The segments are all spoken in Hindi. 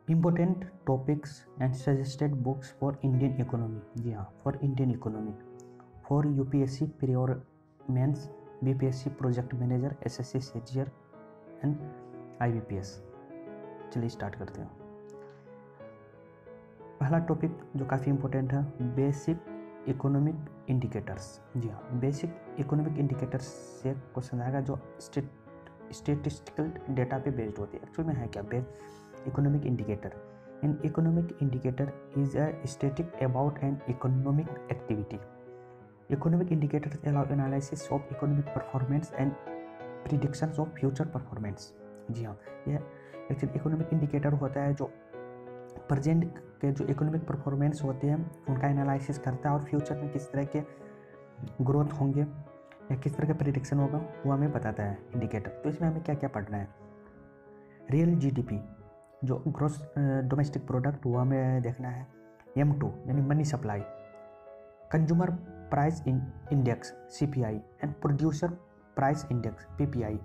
Important topics and suggested books for Indian economy. जी हाँ, for Indian economy, for UPSC prior mains, BPSC project manager, SSC CGL and IBPS. चलिए स्टार्ट करते हैं। पहला टॉपिक जो काफ़ी इम्पोर्टेंट है, बेसिक इकोनॉमिक इंडिकेटर्स। जी हाँ, बेसिक इकोनॉमिक इंडिकेटर्स से क्वेश्चन आएगा जो स्टेटिस्टिकल डेटा पे बेस्ड होती है। एक्चुअल में है क्या economic indicator? An economic indicator is a static about an economic activity. Economic indicators allow analysis of economic performance and predictions of future performance। जी हाँ, यह एक्चुअली इकोनॉमिक इंडिकेटर होता है जो प्रेजेंट के जो इकोनॉमिक परफॉर्मेंस होते हैं उनका एनालिसिस करता है और फ्यूचर में किस तरह के ग्रोथ होंगे या किस तरह का प्रिडिक्शन होगा वो हमें बताता है इंडिकेटर। तो इसमें हमें क्या क्या पढ़ना है? रियल जीडीपी जो ग्रोस डोमेस्टिक प्रोडक्ट वो हमें देखना है। M2 यानी money supply, consumer price index CPI and producer price index PPI,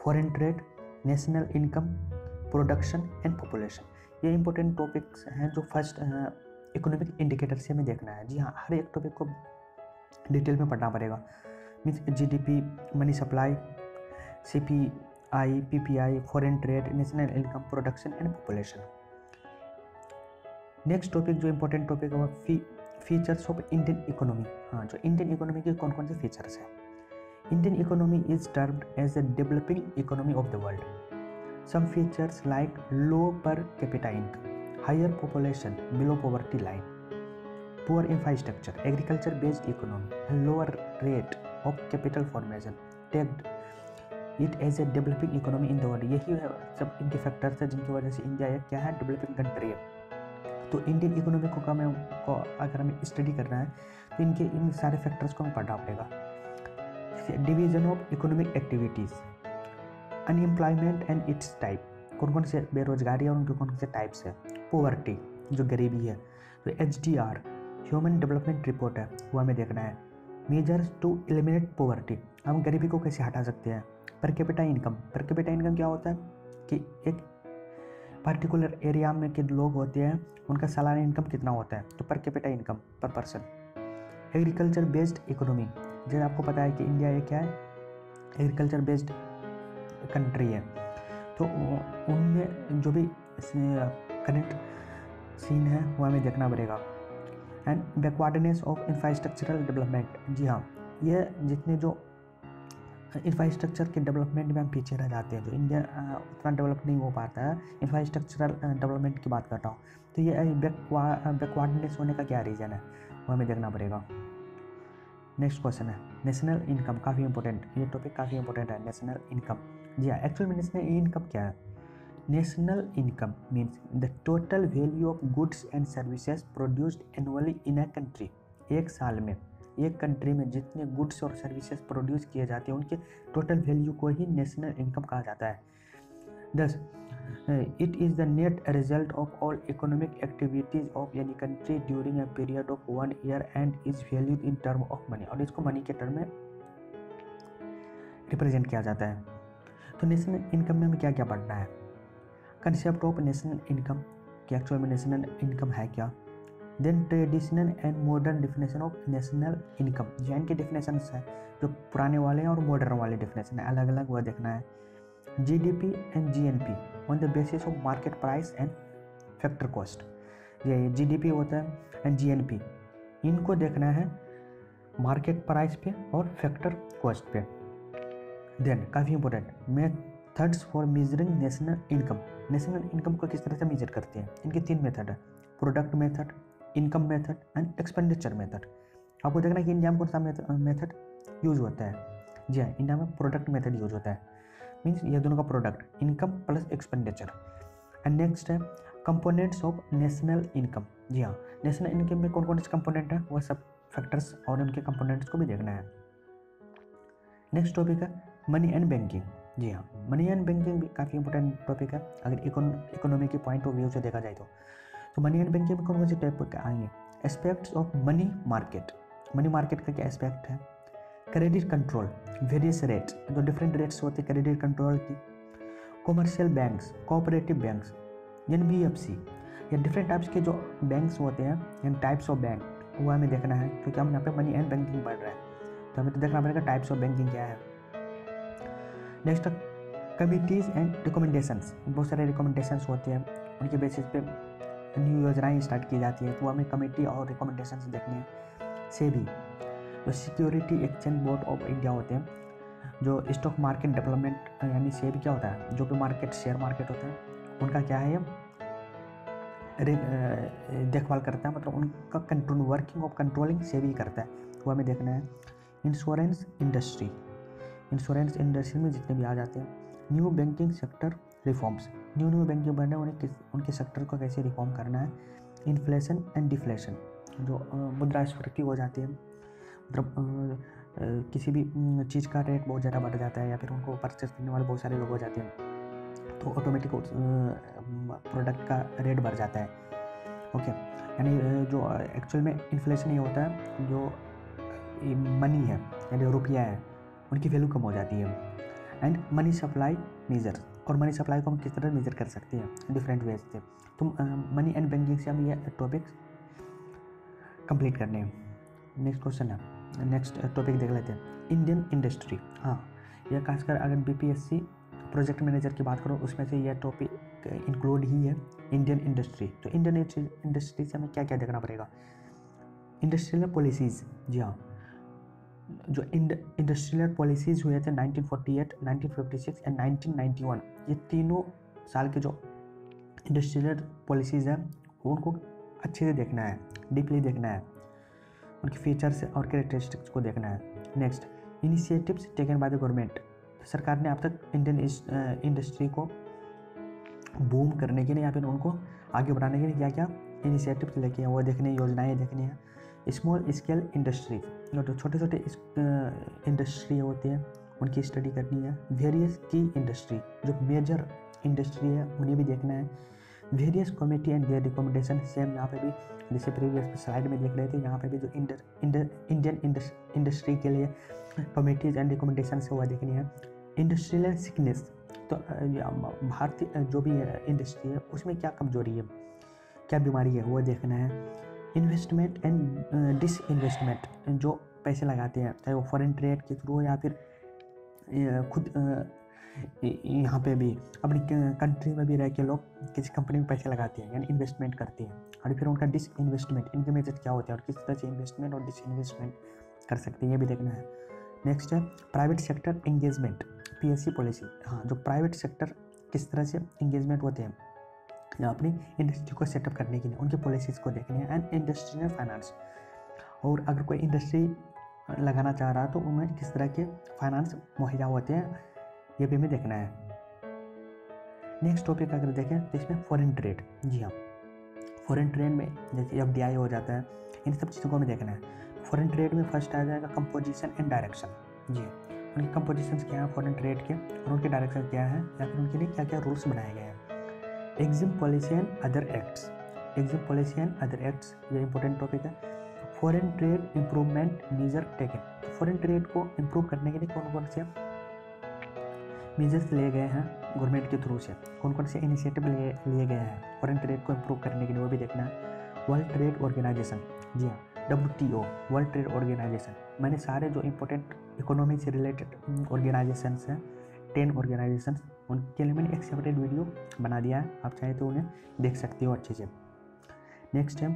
foreign trade, national income, production and population. ये इंपॉर्टेंट टॉपिक्स हैं जो फर्स्ट इकोनॉमिक इंडिकेटर से हमें देखना है। जी हाँ, हर एक टॉपिक को डिटेल में पढ़ना पड़ेगा। Means GDP, money supply, CPI, PPI, foreign trade, national income, production and population. Next topic जो इंपॉर्टेंट टॉपिक है फीचर्स ऑफ इंडियन इकोनॉमी। हाँ, जो इंडियन इकोनॉमी के कौन कौन से फीचर्स हैं? Indian economy is termed as a developing economy of the world. Some features like low per capita income, higher population below poverty line, poor infrastructure, agriculture-based economy, and lower rate of capital formation tagged it as a developing economy in the world। यही सब इनके फैक्टर्स हैं जिनकी वजह से इंडिया क्या है, डेवलपिंग कंट्री है। तो इंडियन इकोनॉमी को अगर हमें स्टडी करना है तो इनके इन सारे फैक्टर्स को हमें पढ़ना पड़ेगा। Division of economic activities, unemployment and it's type, कौन कौन से बेरोजगारी और उनके कौन से टाइप्स है। पोवर्टी जो गरीबी है, तो HDR ह्यूमन डेवलपमेंट रिपोर्ट है वो हमें देखना है। मेजर्स टू एलिमिनेट पोवर्टी, हम गरीबी को कैसे हटा सकते हैं। Per capita income, per capita income क्या होता है कि एक पर्टिकुलर एरिया में के लोग होते हैं उनका सालाना इनकम कितना होता है, तो पर कैपिटा इनकम पर पर्सन। एग्रीकल्चर बेस्ड इकोनॉमी, जैसे आपको पता है कि इंडिया एक क्या है, एग्रीकल्चर बेस्ड कंट्री है, तो उनमें जो भी करंट सीन है वो हमें देखना पड़ेगा। And backwardness of infrastructural development. जी हाँ, यह जितने जो इंफ्रास्ट्रक्चर के डेवलपमेंट में हम पीछे रह जाते हैं, जो इंडिया उतना डेवलप नहीं हो पाता है, इंफ्रास्ट्रक्चरल डेवलपमेंट की बात करता हूँ, तो ये बैकवर्डनेस होने का क्या रीज़न है वो हमें देखना पड़ेगा। नेक्स्ट क्वेश्चन है नेशनल इनकम, काफ़ी इंपॉर्टेंट, ये टॉपिक काफ़ी इंपॉर्टेंट है, नेशनल इनकम। जी हाँ, एक्चुअल में नेशनल इनकम क्या है? National income means the total value of goods and services produced annually in a country. एक साल में एक कंट्री में जितने गुड्स और सर्विसेज प्रोड्यूस किए जाते हैं उनके टोटल वैल्यू को ही नेशनल इनकम कहा जाता है। दस it is the net result of all economic activities of any country during a period of 1 year and is valued in term of money। और इसको मनी के टर्म में रिप्रेजेंट किया जाता है। तो नेशनल इनकम में हमें क्या क्या पढ़ना है? कंसेप्ट ऑफ नेशनल इनकम, कि एक्चुअल में नेशनल इनकम है क्या। Then traditional and modern definition of national income, जो इनके डिफिनेशन है जो पुराने वाले हैं और मॉडर्न वाले डिफिनेशन है अलग अलग, वह देखना है। GDP and GNP on the basis of market price and factor cost. ये GDP होता है एंड GNP, इनको देखना है मार्केट प्राइस पे और फैक्टर कॉस्ट पे। देन काफ़ी important methods for measuring national income. National income को किस तरह से मेजर करते हैं? इनके 3 मेथड है, product method, income method and expenditure method. आपको देखना है कि इंडिया में कौन सा मेथड यूज होता है। जी हाँ, इंडिया में प्रोडक्ट मेथड यूज होता है, मीन्स ये दोनों का product, income plus expenditure. And next है कंपोनेंट्स ऑफ नेशनल इनकम। जी हाँ, नेशनल इनकम में कौन कौन से कंपोनेंट है वह सब फैक्टर्स और उनके कंपोनेंट्स को भी देखना है। नेक्स्ट टॉपिक है मनी एंड बैंकिंग। जी हाँ, मनी एंड बैंकिंग भी काफ़ी इंपॉर्टेंट टॉपिक है अगर इकोनॉमी के पॉइंट ऑफ व्यू से देखा जाए तो मनी एंड बैंकिंग में कौन कौन से टॉपिक आएंगे? Aspects of money market, money market का क्या एस्पेक्ट है। क्रेडिट कंट्रोल, वेरियस रेट्स, जो डिफरेंट रेट्स होते हैं क्रेडिट कंट्रोल की। Commercial banks, cooperative banks, NBFC, या डिफरेंट टाइप्स के जो बैंक्स होते हैं एंड टाइप्स ऑफ बैंक, वो हमें देखना है क्योंकि हम यहाँ पे मनी एंड बैंकिंग पढ़ रहे हैं, तो हमें तो देखना पड़ेगा टाइप्स ऑफ बैंकिंग क्या है। नेक्स्ट, कमिटीज़ एंड रिकमेंडेशंस, बहुत सारे रिकमेंडेशंस होते हैं, उनके बेसिस पे न्यू योजनाएं स्टार्ट की जाती है, तो हमें कमेटी और रिकमेंडेशंस देखने हैं। सेबी, जो security exchange board of India होते हैं, जो स्टॉक मार्केट डेवलपमेंट यानी सेबी क्या होता है, जो भी मार्केट शेयर मार्केट होता है उनका क्या है, देखभाल करता है, मतलब उनका control, working of controlling SEBI करता है, वो हमें देखना है। इंश्योरेंस इंडस्ट्री, इंश्योरेंस इंडस्ट्री में जितने भी आ जाते हैं। New banking sector reforms, new banking बनने उनके सेक्टर को कैसे रिफॉर्म करना है। इन्फ्लेशन एंड डिफ्लेशन, जो मुद्रास्फीति हो जाती है, मतलब किसी भी चीज़ का रेट बहुत ज़्यादा बढ़ जाता है या फिर उनको परचेस करने वाले बहुत सारे लोग हो जाते हैं, तो ऑटोमेटिक प्रोडक्ट का रेट बढ़ जाता है। ओके, यानी जो एक्चुअल में इन्फ्लेशन ये होता है, जो मनी है यानी रुपया है, उनकी वैल्यू कम हो जाती है। एंड मनी सप्लाई मेजर, और मनी सप्लाई को हम किस तरह मेजर कर सकते हैं डिफरेंट वेज से, तो मनी एंड बैंकिंग से हम ये टॉपिक्स कंप्लीट करने हैं। नेक्स्ट क्वेश्चन है, नेक्स्ट टॉपिक देख लेते हैं। इंडियन इंडस्ट्री, हाँ यह खासकर अगर BPSC प्रोजेक्ट मैनेजर की बात करो उसमें से यह टॉपिक इंक्लूड ही है, इंडियन इंडस्ट्री। तो इंडियन इंडस्ट्री से हमें क्या क्या देखना पड़ेगा। इंडस्ट्रियल पॉलिसीज़, जी हाँ, जो इंडस्ट्रियल पॉलिसीज़ हुए थे 1948, 1956 एंड 1991, ये तीनों साल के जो इंडस्ट्रियल पॉलिसीज़ हैं उनको अच्छे से देखना है, डीपली देखना है, उनके फीचर्स और कैरेक्टरिस्टिक्स को देखना है। Next, initiatives taken by the government, सरकार ने अब तक इंडियन इंडस्ट्री को बूम करने के लिए या फिर उनको आगे बढ़ाने के लिए क्या क्या इनिशिएटिव्स लेके हैं वो देखने, योजनाएं देखनी है। स्मॉल स्केल इंडस्ट्री, जो छोटे छोटे इंडस्ट्री होती है उनकी स्टडी करनी है। वेरियस की इंडस्ट्री, जो मेजर इंडस्ट्री है उन्हें भी देखना है। Various committee and their recommendation, same यहाँ पे भी जैसे प्रीवियस स्लाइड में देख रहे थे, यहाँ पे भी जो इंडियन इंडस्ट्री के लिए कमेटीज एंड रिकमेंडेशन से वह देखनी है। इंडस्ट्रियल सिकनेस, तो भारतीय जो भी इंडस्ट्री है उसमें क्या कमजोरी है, क्या बीमारी है, वो देखना है। इन्वेस्टमेंट एंड डिसइन्वेस्टमेंट, जो पैसे लगाते हैं चाहे वो फॉरेन ट्रेड के थ्रू हो या फिर खुद यहाँ पे भी अपनी कंट्री में भी रह के लोग किसी कंपनी में पैसे लगाते हैं यानी इन्वेस्टमेंट करते हैं, और फिर उनका डिसइन्वेस्टमेंट, इनके मेथड क्या होते हैं और किस तरह से इन्वेस्टमेंट और डिसइन्वेस्टमेंट कर सकते हैं, ये भी देखना है। नेक्स्ट है private sector engagement, PSC policy, हाँ जो प्राइवेट सेक्टर किस तरह से एंगेजमेंट होते हैं अपनी इंडस्ट्री को सेटअप करने के लिए, उनके पॉलिसीज़ को देखने हैं। एंड इंडस्ट्रियल फाइनेंस, और अगर कोई इंडस्ट्री लगाना चाह रहा है तो उन्हें किस तरह के फाइनेंस मुहैया होते हैं, ये भी हमें देखना है। नेक्स्ट टॉपिक अगर देखें तो इसमें फॉरेन ट्रेड, जी हाँ फॉरेन ट्रेड में जैसे FDI हो जाता है, इन सब चीज़ों को हमें देखना है। फॉरेन ट्रेड में फर्स्ट आ जाएगा कंपोजिशन एंड डायरेक्शन, जी उनके कंपोजिशंस क्या है फॉरेन ट्रेड के और उनके डायरेक्शन क्या है या फिर उनके लिए क्या क्या रूल्स बनाए गए हैं। EXIM policy and other acts, EXIM policy and other acts ये इंपॉर्टेंट टॉपिक है। Foreign trade improvement measure taken, foreign trade को इम्प्रूव करने के लिए कौन कौन से मेजर्स लिए गए हैं गवर्नमेंट के थ्रू से, कौन कौन से इनिशिएटिव लिए गए हैं फॉरेन ट्रेड को इम्प्रूव करने के लिए, वो भी देखना है। वर्ल्ड ट्रेड ऑर्गेनाइजेशन, जी हाँ WTO वर्ल्ड ट्रेड ऑर्गेनाइजेशन, मैंने सारे जो इंपॉर्टेंट इकोनॉमी से रिलेटेड ऑर्गेनाइजेशंस हैं 10 ऑर्गेनाइजेशन, उनके लिए मैंने एक सेपरेट वीडियो बना दिया है, आप चाहे तो उन्हें देख सकते हो अच्छे से। नेक्स्ट है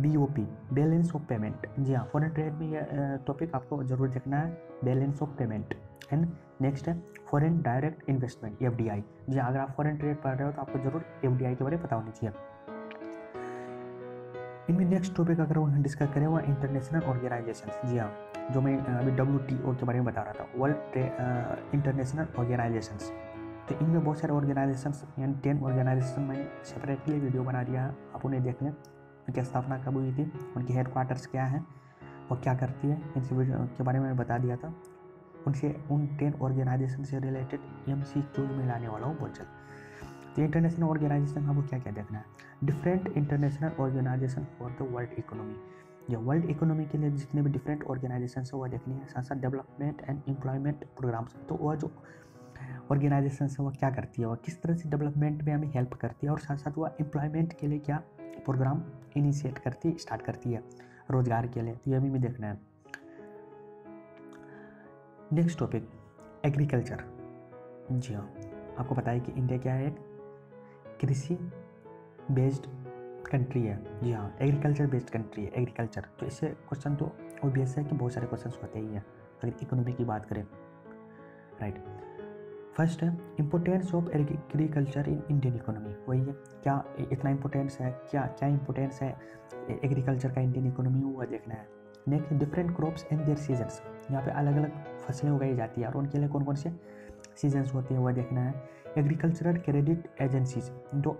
BOP बैलेंस ऑफ पेमेंट, जी हाँ फॉरेन ट्रेड में यह टॉपिक आपको जरूर देखना है, balance of payment. And next है फॉरेन डायरेक्ट इन्वेस्टमेंट FDI, जी हाँ अगर आप फॉरेन ट्रेड पढ़ रहे हो तो आपको जरूर FDI के बारे में पता होनी चाहिए। इनमें नेक्स्ट टॉपिक अगर हम डिस्कस करें वो इंटरनेशनल ऑर्गेनाइजेशन, जी हाँ जो मैं अभी WTO के बारे में बता रहा था, वर्ल्ड इंटरनेशनल ऑर्गेनाइजेशंस, तो इनमें बहुत सारे ऑर्गेनाइजेशंस यानी 10 ऑर्गेनाइजेशन मैंने सेपरेटली वीडियो बना दिया है, आप उन्हें देख लें, उनकी स्थापना कब हुई थी, उनकी हेडक्वार्टर्स क्या है और क्या करती है, इन वीडियो के बारे में बता दिया था। उनसे उन 10 ऑर्गेनाइजेशन से रिलेटेड MCQ में लाने वाला हूँ बहुत जल्द। तो इंटरनेशनल ऑर्गेनाइजेशन आपको क्या क्या देखना है, different international organization for the world economy, या वर्ल्ड इकोनॉमी के लिए जितने भी डिफरेंट ऑर्गेनाइजेशन है वो देखनी है, साथ साथ डेवलपमेंट एंड एम्प्लॉयमेंट प्रोग्राम्स, तो वह जो ऑर्गेनाइजेशन से वो क्या करती है, वो किस तरह से डेवलपमेंट में हमें हेल्प करती है, और साथ साथ वो एम्प्लॉयमेंट के लिए क्या प्रोग्राम इनिशिएट करती है, स्टार्ट करती है रोजगार के लिए। तो ये भी देखना है। Next topic agriculture. जी हाँ, आपको पता है कि इंडिया क्या है, एक कृषि बेस्ड कंट्री है। जी हाँ, एग्रीकल्चर बेस्ड कंट्री है एग्रीकल्चर। तो इससे क्वेश्चन तो ऑब्वियस है कि बहुत सारे क्वेश्चन होते ही हैं अगर इकोनॉमी की बात करें, राइट। फर्स्ट है importance of agriculture in Indian economy. वही है, क्या इतना इम्पोर्टेंस है, क्या क्या इम्पोर्टेंस है एग्रीकल्चर का इंडियन इकोनॉमी में, वो देखना है। Next different crops and their seasons. यहाँ पे अलग अलग फसलें उगाई जाती है और उनके लिए कौन कौन से सीजन्स होते हैं वह देखना है। एग्रीकल्चरल क्रेडिट एजेंसीज, जो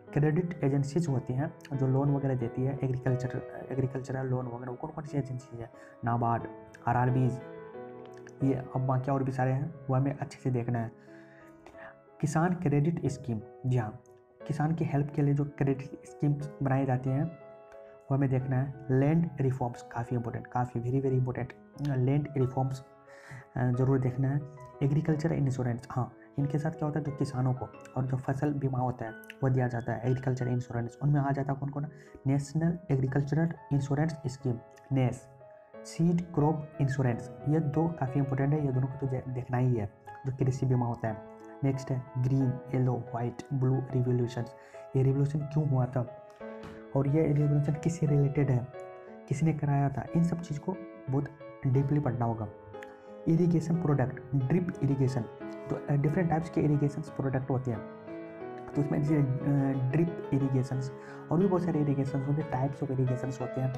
क्रेडिट एजेंसीज होती हैं जो लोन वगैरह देती है एग्रीकल्चरल लोन वगैरह, कौन कौन सी एजेंसी है, नाबार्ड, आरआरबीज, ये अब बाकी और भी सारे हैं, वो हमें अच्छे से देखना है। किसान क्रेडिट स्कीम, जी हाँ, किसान की हेल्प के लिए जो क्रेडिट स्कीम बनाई जाती हैं वो हमें देखना है। लैंड रिफॉर्म्स, काफ़ी इंपॉर्टेंट, काफ़ी वेरी इंपॉर्टेंट, लैंड रिफॉर्म्स ज़रूर देखना है। एग्रीकल्चर इंश्योरेंस, हाँ, इनके साथ क्या होता है, जो किसानों को और जो फसल बीमा होता है वो दिया जाता है, एग्रीकल्चर इंश्योरेंस, उनमें आ जाता है कौन कौन, नेशनल एग्रीकल्चरल इंश्योरेंस स्कीम नेस, सीड क्रॉप इंश्योरेंस, ये दो काफ़ी इंपॉर्टेंट है, ये दोनों को तो देखना ही है, जो कृषि बीमा होता है। नेक्स्ट है green, yellow, white, blue revolution. ये रिवोल्यूशन क्यों हुआ था और ये रिवोल्यूशन किससे रिलेटेड है, किसने कराया था, इन सब चीज़ को बहुत डीपली पढ़ना होगा। इरिगेशन प्रोडक्ट, ड्रिप इरिगेशन, तो डिफरेंट टाइप्स के इरिगेशन प्रोडक्ट होते हैं, तो उसमें जैसे ड्रिप इरिगेशंस और भी बहुत सारे इरिगेशन होते हैं, टाइप्स ऑफ इरिगेशन होते हैं,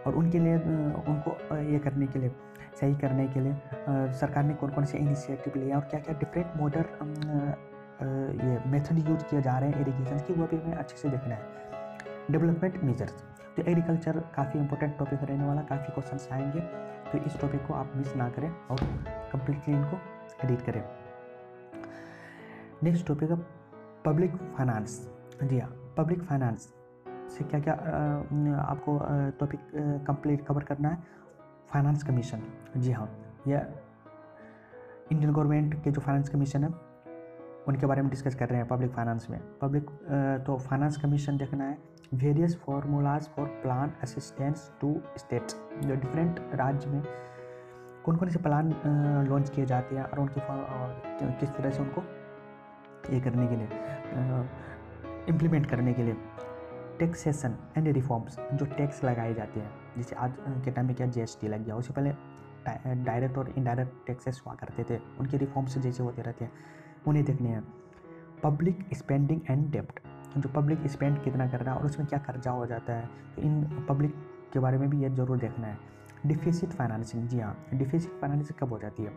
और उनके लिए उनको ये करने के लिए, सही करने के लिए सरकार ने कौन कौन से इनिशिएटिव लिए और क्या क्या डिफरेंट मॉडर्न ये मेथड यूज किए जा रहे हैं इरिगेशन की, वो भी हमें अच्छे से देखना है। डेवलपमेंट मेजर्स, तो एग्रीकल्चर काफ़ी इंपॉर्टेंट टॉपिक रहने वाला, काफ़ी क्वेश्चन आएंगे, तो इस टॉपिक को आप मिस ना करें और कंप्लीटली इनको रीड करें। नेक्स्ट टॉपिक है पब्लिक फाइनेंस। जी हाँ, पब्लिक फाइनेंस से क्या क्या आपको टॉपिक कंप्लीट कवर करना है। फाइनेंस कमीशन, जी हाँ, यह इंडियन गवर्नमेंट के जो फाइनेंस कमीशन है उनके बारे में डिस्कस कर रहे हैं पब्लिक फाइनेंस में। तो फाइनेंस कमीशन देखना है। Various formulas for plan assistance to states, जो डिफरेंट राज्य में कौन कौन से प्लान लॉन्च किए जाते हैं और उनके किस तरह से उनको ये करने के लिए इम्प्लीमेंट करने के लिए। टैक्सेशन एंड रिफॉर्म्स, जो टैक्स लगाए जाते हैं, जैसे आज के टाइम में क्या जीएसटी लग गया, उससे पहले डायरेक्ट और इनडायरेक्ट टैक्सेस हुआ करते थे, उनके रिफॉर्म्स जैसे होते रहते हैं, उन्हें देखने हैं। पब्लिक स्पेंडिंग एंड डेब्ट, जो पब्लिक स्पेंड कितना कर रहा है और उसमें क्या खर्चा हो जाता है, तो इन पब्लिक के बारे में भी ये जरूर देखना है। डिफिसिट फाइनेंसिंग, जी हाँ, डिफिसिट फाइनेंसिंग कब हो जाती है,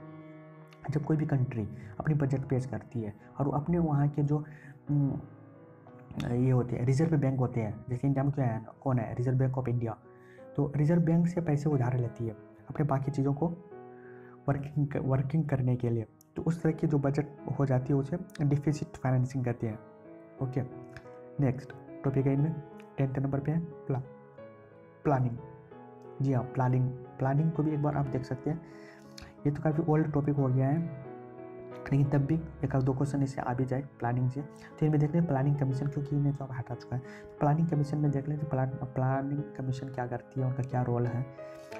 जब कोई भी कंट्री अपनी बजट पेश करती है और अपने वहाँ के जो ये होते हैं रिजर्व बैंक होते हैं, जैसे इंडिया में क्या है, कौन है, रिजर्व बैंक ऑफ इंडिया, तो रिजर्व बैंक से पैसे उधार लेती है अपने बाकी चीज़ों को वर्किंग करने के लिए, तो उस तरह की जो बजट हो जाती है उसे डिफिसिट फाइनेंसिंग कहते हैं। ओके, नेक्स्ट टॉपिक है इनमें 10th नंबर पे है प्लानिंग। जी हाँ, प्लानिंग को भी एक बार आप देख सकते हैं, ये तो काफ़ी ओल्ड टॉपिक हो गया है, लेकिन तब भी एक आध दो क्वेश्चन इससे आ भी जाए प्लानिंग से, तो इनमें देख लें प्लानिंग कमीशन, क्योंकि इन्हें तो अब हटा चुका है। प्लानिंग कमीशन में देख लें तो प्लानिंग कमीशन क्या करती है, उनका क्या रोल है।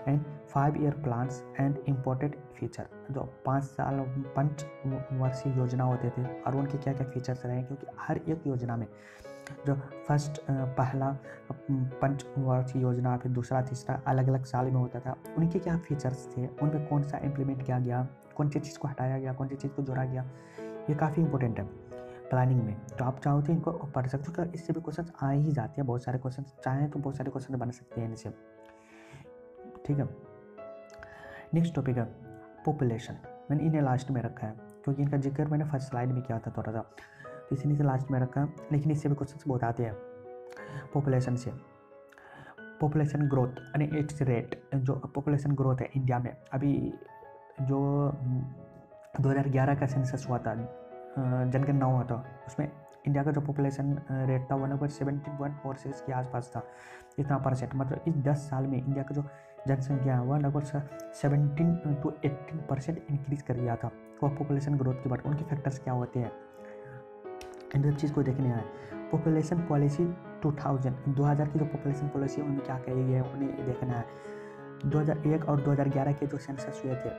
And 5 year plans and imported feature, जो 5 साल पंचवर्षीय योजना होते थे और उनके क्या क्या फीचर्स रहे, क्योंकि हर एक योजना में जो फर्स्ट पहला पंचवर्षीय योजना, फिर दूसरा तीसरा अलग अलग साल में होता था, उनके क्या फीचर्स थे, उनमें कौन सा इम्प्लीमेंट किया गया, कौन सी चीज़ को हटाया गया, कौन सी चीज़ को जोड़ा गया, ये काफ़ी इंपॉर्टेंट है प्लानिंग में। तो आप चाहो तो इनको पढ़ सकते हो, क्योंकि इससे भी क्वेश्चन आ ही जाते हैं, बहुत सारे क्वेश्चन चाहें तो बहुत सारे क्वेश्चन बन सकते हैं इनसे, ठीक है। नेक्स्ट टॉपिक है पॉपुलेशन। मैंने इन्हें लास्ट में रखा है क्योंकि इनका जिक्र मैंने फर्स्ट स्लाइड में किया था थोड़ा सा, तो इसी से लास्ट में रखा, लेकिन इससे भी क्वेश्चन बहुत आते हैं पॉपुलेशन से। पॉपुलेशन ग्रोथ यानी इट्स रेट, जो पॉपुलेशन ग्रोथ है इंडिया में, अभी जो 2011 का सेंसस हुआ था, जनगणना हुआ था, उसमें इंडिया का जो पॉपुलेशन रेट था वो लगभग 17.46 के आसपास था, इतना %। मतलब इस 10 साल में इंडिया का जो जनसंख्या है वह लगभग 17 to 18% इंक्रीज कर गया था। और पॉपुलेशन ग्रोथ की बात, उनके फैक्टर्स क्या होते हैं, इन सब चीज़ को देखने आए। पॉपुलेशन पॉलिसी 2000 की जो पॉपुलेशन पॉलिसी है उनमें क्या कही गई है उन्हें देखना है। 2001 और 2011 के जो सेंसस हुए थे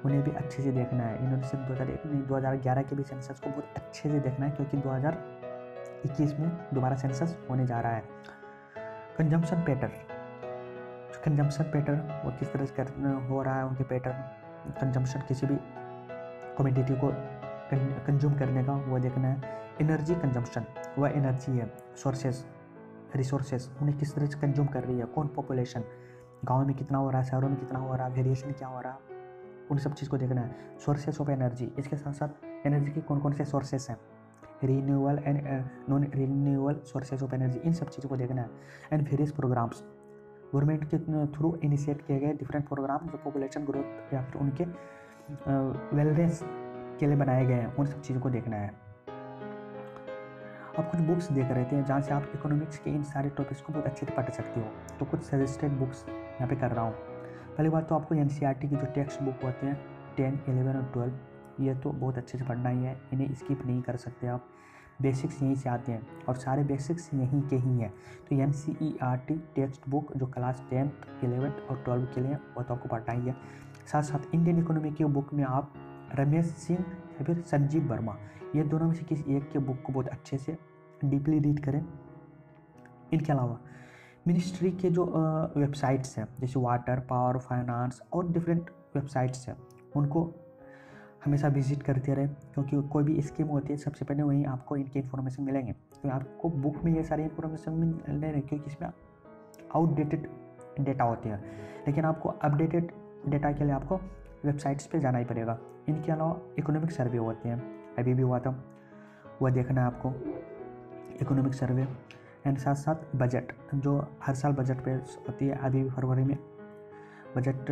उन्हें भी अच्छे से देखना है। इन्होंने सिर्फ 2001 नहीं 2011 के भी सेंसस को बहुत अच्छे से देखना है, क्योंकि 2021 में दोबारा सेंसस होने जा रहा है। कंजम्पशन पैटर्न वो किस तरह से हो रहा है, उनके पैटर्न कंजम्पशन किसी भी कमोडिटी को कंज्यूम करने का वो देखना है। एनर्जी कंजम्पशन, वह एनर्जी है, रिसोर्सेज उन्हें किस तरह से कंज्यूम कर रही है, कौन पॉपुलेशन, गाँव में कितना हो रहा है, शहरों में कितना हो रहा है, वेरिएशन क्या हो रहा है, उन सब चीज़ को देखना है। सोर्सेस ऑफ एनर्जी, इसके साथ साथ एनर्जी के कौन कौन से सोर्सेस हैं, renewable and non renewable sources of energy, इन सब चीज़ों को देखना है। एंड वेरियस प्रोग्राम्स, गवर्नमेंट के थ्रू इनिशिएट किए गए डिफरेंट प्रोग्राम जो पॉपुलेशन ग्रोथ या फिर उनके वेलनेस के लिए बनाए गए हैं, उन सब चीज़ों को देखना है। आप कुछ बुक्स देख रहे थे जहाँ से आप इकोनॉमिक्स के इन सारे टॉपिक्स को बहुत अच्छे से पढ़ सकते हो, तो कुछ सजेस्टेड बुक्स यहाँ पे कर रहा हूँ। पहली बात तो आपको NCERT की जो टेक्स्ट बुक होते हैं 10, 11 और 12, ये तो बहुत अच्छे से पढ़ना ही है, इन्हें स्किप नहीं कर सकते आप। बेसिक्स यहीं से आते हैं और सारे बेसिक्स यहीं के ही हैं। तो NCERT टेक्स्ट बुक जो क्लास 10th, 11th और 12 के लिए वो तो आपको पढ़ना ही है। साथ साथ इंडियन इकोनॉमी की बुक में आप रमेश सिंह या फिर संजीव वर्मा, ये दोनों में से किसी एक के बुक को बहुत अच्छे से डीपली रीड करें। इनके अलावा मिनिस्ट्री के जो वेबसाइट्स हैं जैसे वाटर, पावर, फाइनेंस और डिफरेंट वेबसाइट्स हैं, उनको हमेशा विजिट करते रहे, क्योंकि कोई भी स्कीम होती है सबसे पहले वहीं आपको इनकी इन्फॉर्मेशन मिलेंगे। तो आपको बुक में ये सारी इन्फॉर्मेशन मिल रही है क्योंकि इसमें आउटडेटेड डेटा होते हैं, लेकिन आपको अपडेटेड डेटा के लिए आपको वेबसाइट्स पे जाना ही पड़ेगा। इनके अलावा इकोनॉमिक सर्वे होते हैं, अभी भी हुआ था, वह देखना है आपको इकोनॉमिक सर्वे। एंड साथ साथ बजट, जो हर साल बजट पेश होती है, अभी फरवरी में बजट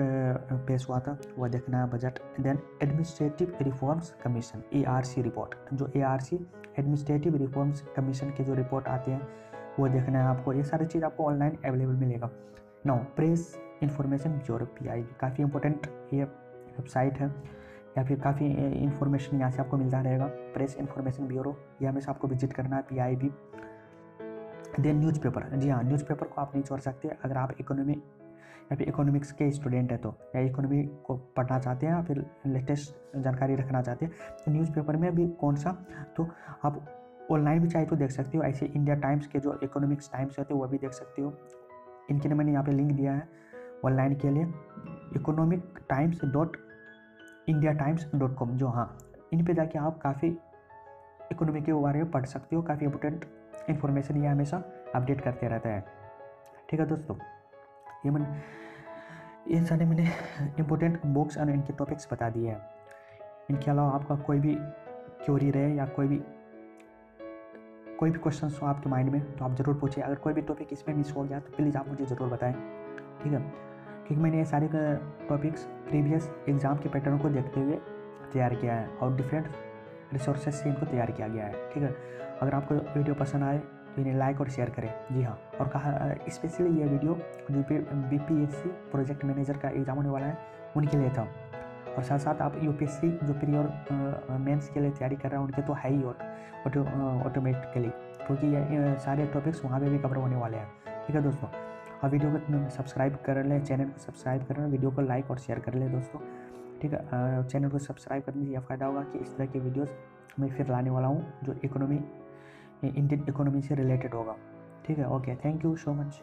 पेश हुआ था, वह देखना है budget. Then administrative reforms commission ARC report, जो ARC एडमिनिस्ट्रेटिव रिफॉर्म्स कमीशन के जो रिपोर्ट आते हैं वो देखना है आपको। ये सारी चीज़ आपको ऑनलाइन अवेलेबल मिलेगा। Now press information bureau PIB, काफ़ी इंपॉर्टेंट ये वेबसाइट है, या फिर काफ़ी इंफॉर्मेशन यहाँ से आपको मिलता रहेगा। प्रेस इंफॉर्मेशन ब्यूरो ये हमेशा आपको विजिट करना है, PIB। देन न्यूज़पेपर, जी हाँ, न्यूज़पेपर को आप नहीं छोड़ सकते अगर आप इकोनॉमी या फिर इकोनॉमिक्स के स्टूडेंट हैं तो, या इकोनॉमी को पढ़ना चाहते हैं या फिर लेटेस्ट जानकारी रखना चाहते हैं, तो न्यूज़पेपर में भी कौन सा, तो आप ऑनलाइन भी चाहे तो देख सकते हो। ऐसे इंडिया टाइम्स के जो इकोनॉमिक्स टाइम्स होते हैं वह भी देख सकते हो। इनके लिए मैंने यहाँ पे लिंक दिया है ऑनलाइन के लिए, economictimes.indiatimes.com, जो हाँ, इन पे जाके आप काफ़ी इकोनॉमी के बारे में पढ़ सकते हो। काफ़ी इंपॉर्टेंट इन्फॉर्मेशन ये हमेशा अपडेट करते रहता है। ठीक है दोस्तों, ये सारे मैंने इम्पोर्टेंट बुक्स और इनके टॉपिक्स बता दिए हैं। इनके अलावा आपका कोई भी क्वेरी रहे या कोई भी क्वेश्चन हो आपके माइंड में तो आप ज़रूर पूछिए। अगर कोई भी टॉपिक इसमें मिस हो गया तो प्लीज़ आप मुझे ज़रूर बताएं, ठीक है, क्योंकि मैंने ये सारे टॉपिक्स प्रीवियस एग्ज़ाम के पैटर्न को देखते हुए तैयार किया है और डिफरेंट रिसोर्सेज से इनको तैयार किया गया है। ठीक है, अगर आपको वीडियो पसंद आए तो इन्हें लाइक और शेयर करें। जी हाँ, और कहा स्पेशली ये वीडियो जो BPSC प्रोजेक्ट मैनेजर का एग्जाम होने वाला है उनके लिए था, और साथ साथ आप UPSC जो प्री और मेंस के लिए तैयारी कर रहे हैं उनके तो है ही ऑटोमेटिकली, क्योंकि ये सारे टॉपिक्स वहाँ पे भी कवर होने वाले हैं। ठीक है दोस्तों, आप वीडियो को सब्सक्राइब कर लें, चैनल को सब्सक्राइब कर लें, वीडियो को लाइक और शेयर कर लें दोस्तों। ठीक है, चैनल को सब्सक्राइब करने से यह फ़ायदा होगा कि इस तरह की वीडियोज़ मैं फिर लाने वाला हूँ जो इंडियन इकोनॉमी से रिलेटेड होगा। ठीक है, okay, thank you so much.